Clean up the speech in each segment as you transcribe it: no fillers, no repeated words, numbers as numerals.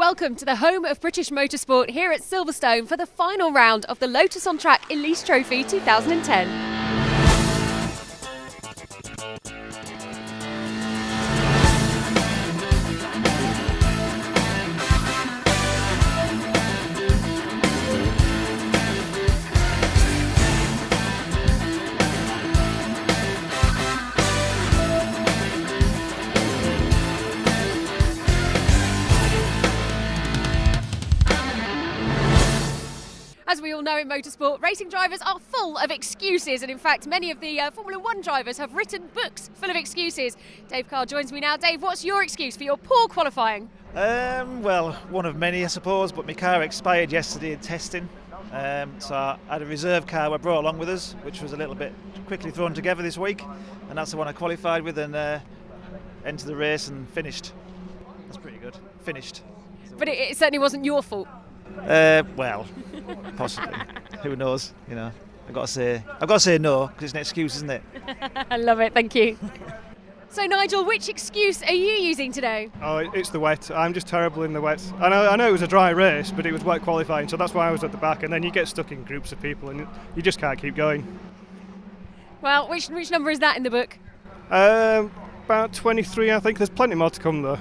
Welcome to the home of British motorsport here at Silverstone for the final round of the Lotus on Track Elise Trophy 2010. As we all know in motorsport, racing drivers are full of excuses, and in fact many of the Formula 1 drivers have written books full of excuses. Dave Carr joins me now. Dave, what's your excuse for your poor qualifying? Well, one of many I suppose, but my car expired yesterday in testing, so I had a reserve car we brought along with us, which was a little bit quickly thrown together this week, and that's the one I qualified with and entered the race and finished. That's pretty good. Finished. But it certainly wasn't your fault. Well, possibly. Who knows? You know, I've got to say no because it's an excuse, isn't it? I love it. Thank you. So Nigel, which excuse are you using today? Oh, it's the wet. I'm just terrible in the wet. I know it was a dry race, but it was wet qualifying, so that's why I was at the back. And then you get stuck in groups of people, and you just can't keep going. Well, which number is that in the book? About 23, I think. There's plenty more to come, though.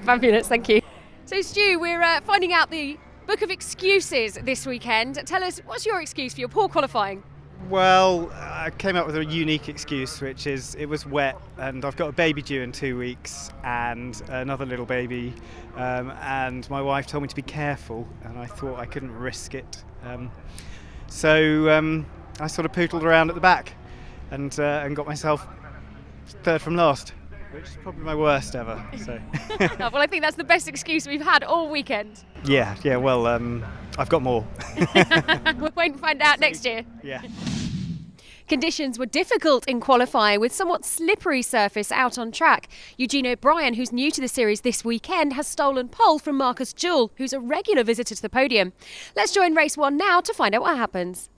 Fabulous. Thank you. So Stu, we're finding out the book of excuses this weekend. Tell us, what's your excuse for your poor qualifying? Well, I came up with a unique excuse, which is it was wet and I've got a baby due in 2 weeks and another little baby, and my wife told me to be careful and I thought I couldn't risk it. So I sort of pootled around at the back and got myself third from last, which is probably my worst ever. So. Well, I think that's the best excuse we've had all weekend. Yeah, well, I've got more. We'll wait and find out next year. Yeah. Conditions were difficult in qualifying with somewhat slippery surface out on track. Eugene O'Brien, who's new to the series this weekend, has stolen pole from Marcus Jewell, who's a regular visitor to the podium. Let's join race one now to find out what happens.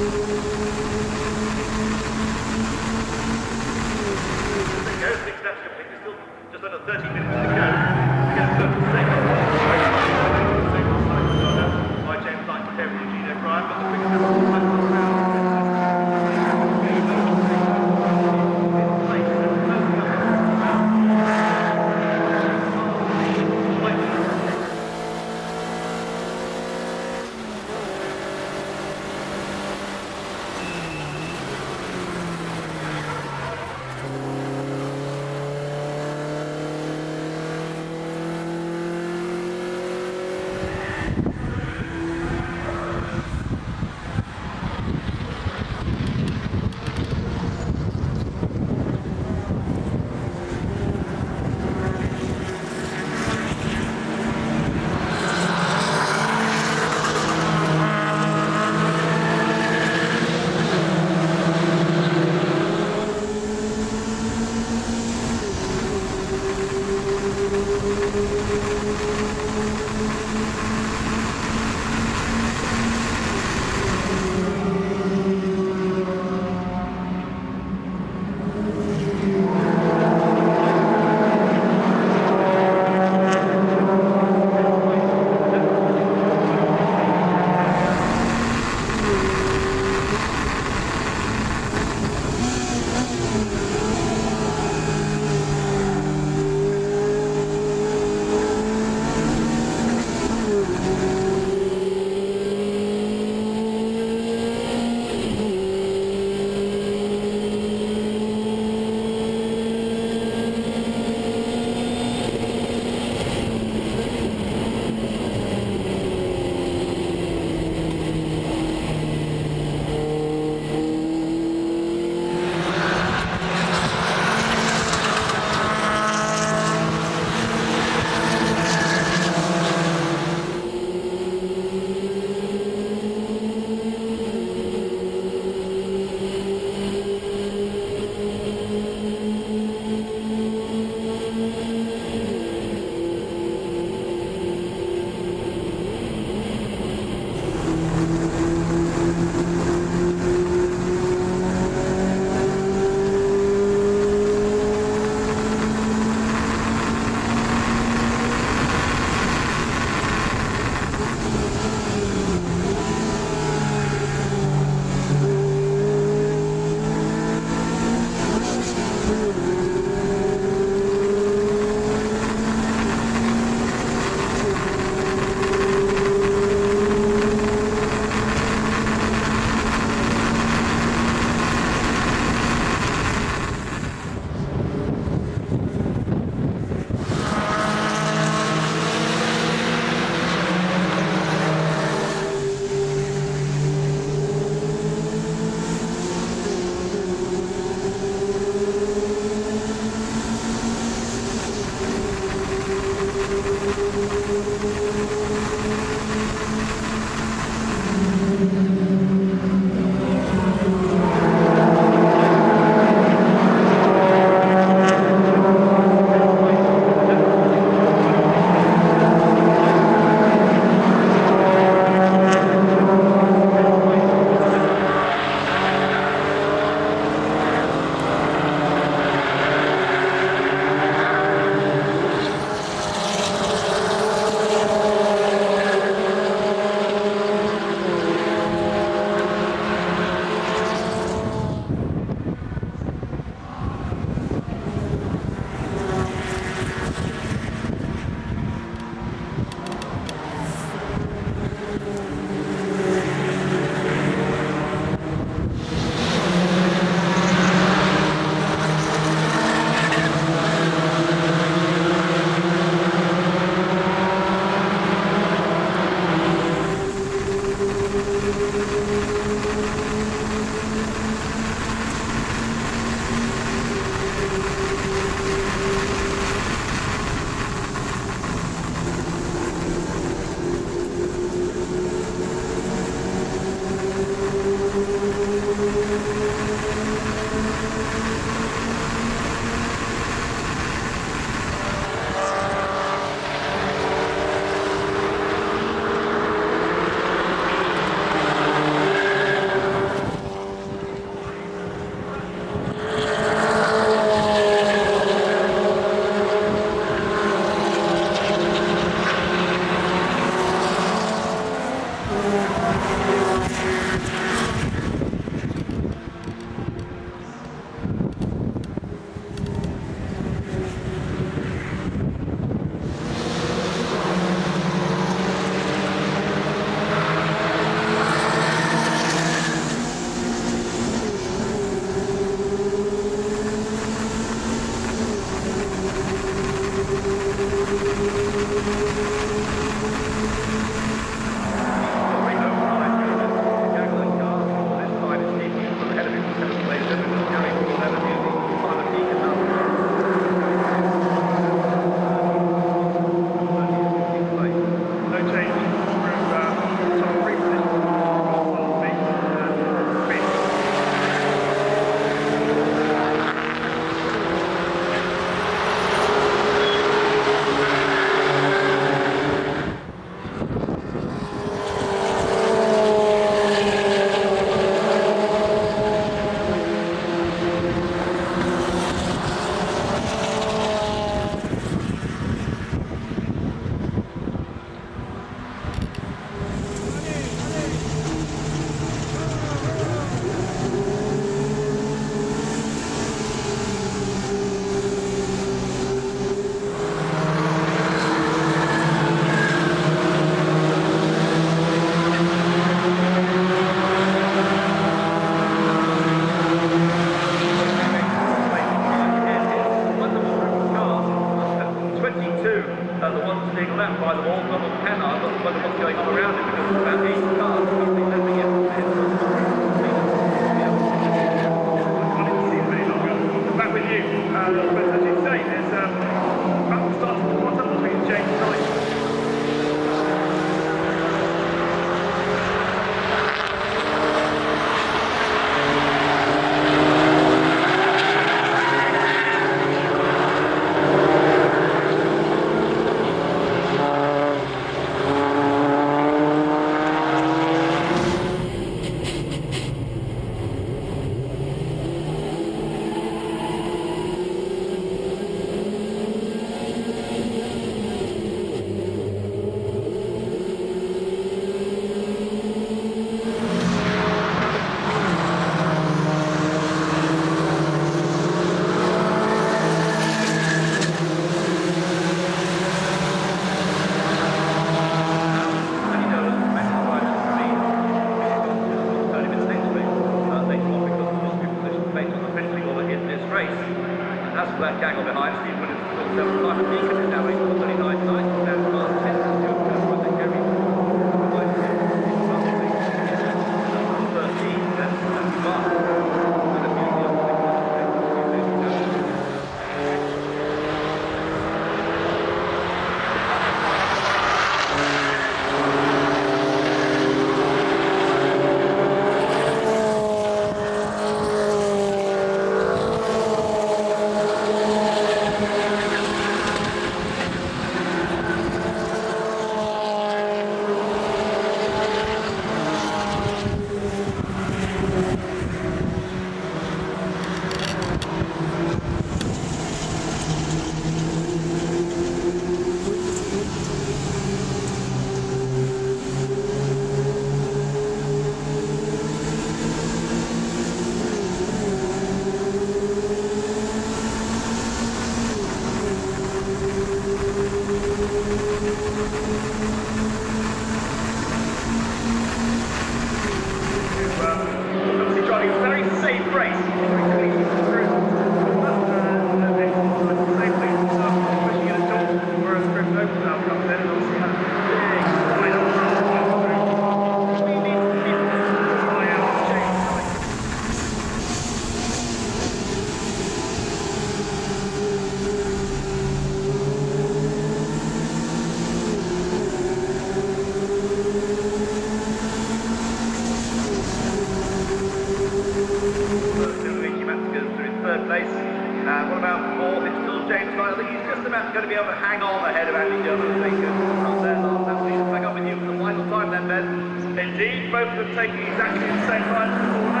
Indeed, both of them taking exactly the same line to the corner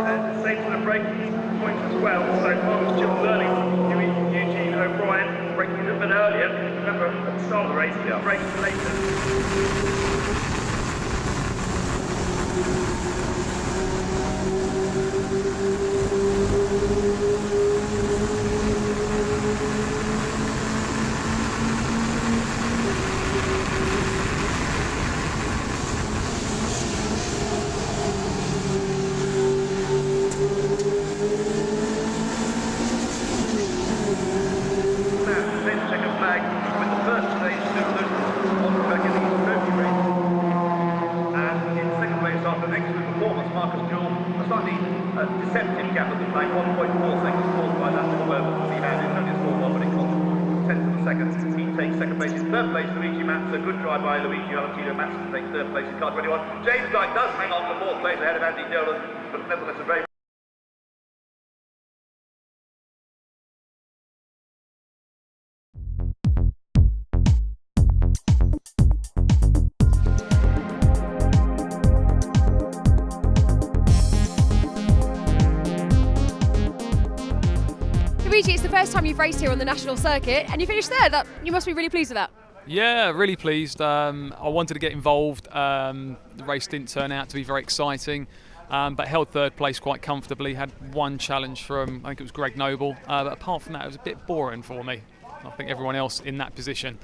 and the same sort of braking points as well. So Mark was still learning from Eugene O'Brien, braking a little bit earlier. Remember, at the start of the race, he was braking later. Marcus Jewell. A slightly deceptive gap at the plane, 1.4 seconds caused by that little moment to be handed. Only a small one, but it cost tenth of a second. He takes second place. In third place, Luigi Mazza. Good drive by Luigi Valentino. Mazza takes third place in car 21. James Knight does hang on to fourth place ahead of Andy Dolan, but nevertheless a very Luigi, it's the first time you've raced here on the national circuit and you finished third. You must be really pleased with that. Yeah, really pleased. I wanted to get involved. The race didn't turn out to be very exciting, but held third place quite comfortably. Had one challenge from, I think it was Greg Noble, but apart from that it was a bit boring for me. I think everyone else in that position.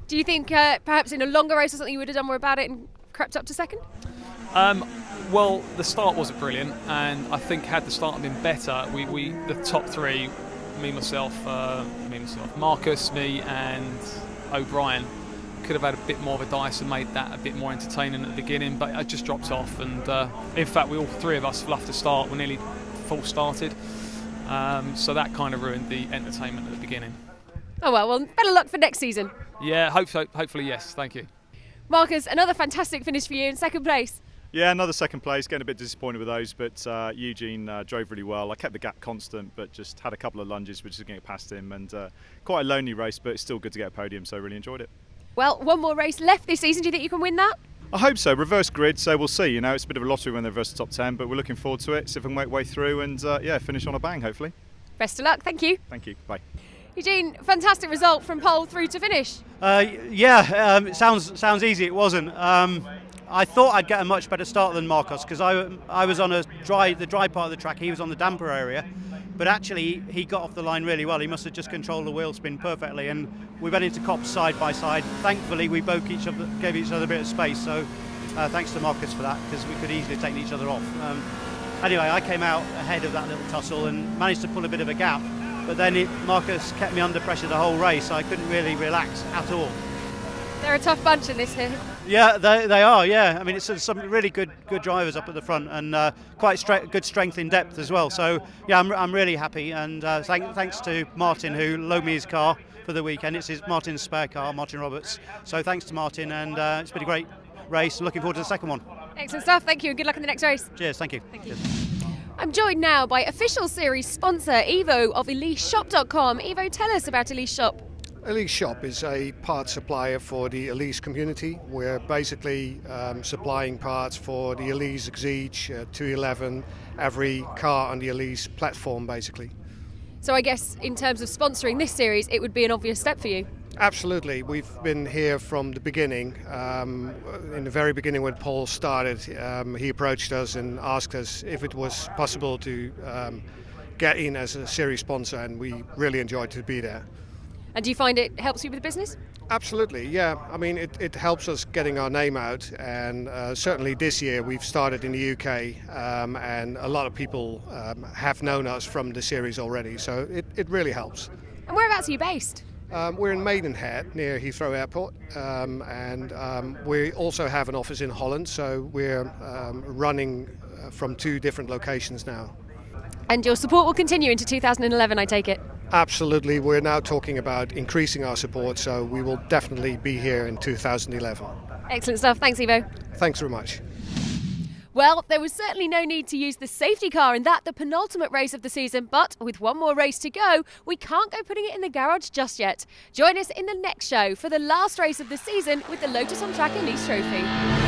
Do you think perhaps in a longer race or something you would have done more about it and crept up to second? Well, the start wasn't brilliant, and I think had the start been better, we the top three, myself, Marcus, me, and O'Brien, could have had a bit more of a dice and made that a bit more entertaining at the beginning. But I just dropped off, and in fact, all three of us fluffed the start. We're nearly full started, so that kind of ruined the entertainment at the beginning. Oh well, better luck for next season. Yeah, hopefully yes. Thank you. Marcus, another fantastic finish for you in second place. Yeah, another second place. Getting a bit disappointed with those, but Eugene drove really well. I kept the gap constant, but just had a couple of lunges which is getting past him, and quite a lonely race, but it's still good to get a podium, so I really enjoyed it. Well, one more race left this season. Do you think you can win that? I hope so. Reverse grid, so we'll see. You know, it's a bit of a lottery when they reverse the top 10, but we're looking forward to it. See if we can make way through and finish on a bang, hopefully. Best of luck. Thank you. Thank you. Bye. Eugene, fantastic result from pole through to finish. It sounds easy. It wasn't. I thought I'd get a much better start than Marcos because I was on the dry part of the track. He was on the damper area, but actually he got off the line really well. He must have just controlled the wheel spin perfectly, and we went into cops side by side. Thankfully, we both gave each other a bit of space. So thanks to Marcus for that, because we could easily have taken each other off. Anyway, I came out ahead of that little tussle and managed to pull a bit of a gap. But then Marcus kept me under pressure the whole race. I couldn't really relax at all. They're a tough bunch in this here. Yeah, they are. Yeah, I mean, it's some really good drivers up at the front, and quite good strength in depth as well. So yeah, I'm really happy, and thanks to Martin who loaned me his car for the weekend. It's Martin's spare car, Martin Roberts. So thanks to Martin, and it's been a great race. Looking forward to the second one. Excellent stuff. Thank you, and good luck in the next race. Cheers. Thank you. Cheers. I'm joined now by official series sponsor Evo of EliseShop.com. Evo, tell us about Elise Shop. Elise Shop is a parts supplier for the Elise community. We're basically supplying parts for the Elise Exige 211, every car on the Elise platform basically. So I guess in terms of sponsoring this series, it would be an obvious step for you. Absolutely. We've been here from the beginning. In the very beginning when Paul started, he approached us and asked us if it was possible to get in as a series sponsor, and we really enjoyed to be there. And do you find it helps you with the business? Absolutely, yeah. I mean, it helps us getting our name out, and certainly this year we've started in the UK, and a lot of people have known us from the series already, so it really helps. And whereabouts are you based? We're in Maidenhead near Heathrow Airport, and we also have an office in Holland, so we're running from 2 different locations now. And your support will continue into 2011, I take it? Absolutely. We're now talking about increasing our support, so we will definitely be here in 2011. Excellent stuff. Thanks, Evo. Thanks very much. Well, there was certainly no need to use the safety car in the penultimate race of the season, but with one more race to go, we can't go putting it in the garage just yet. Join us in the next show for the last race of the season with the Lotus on Track Elise Trophy.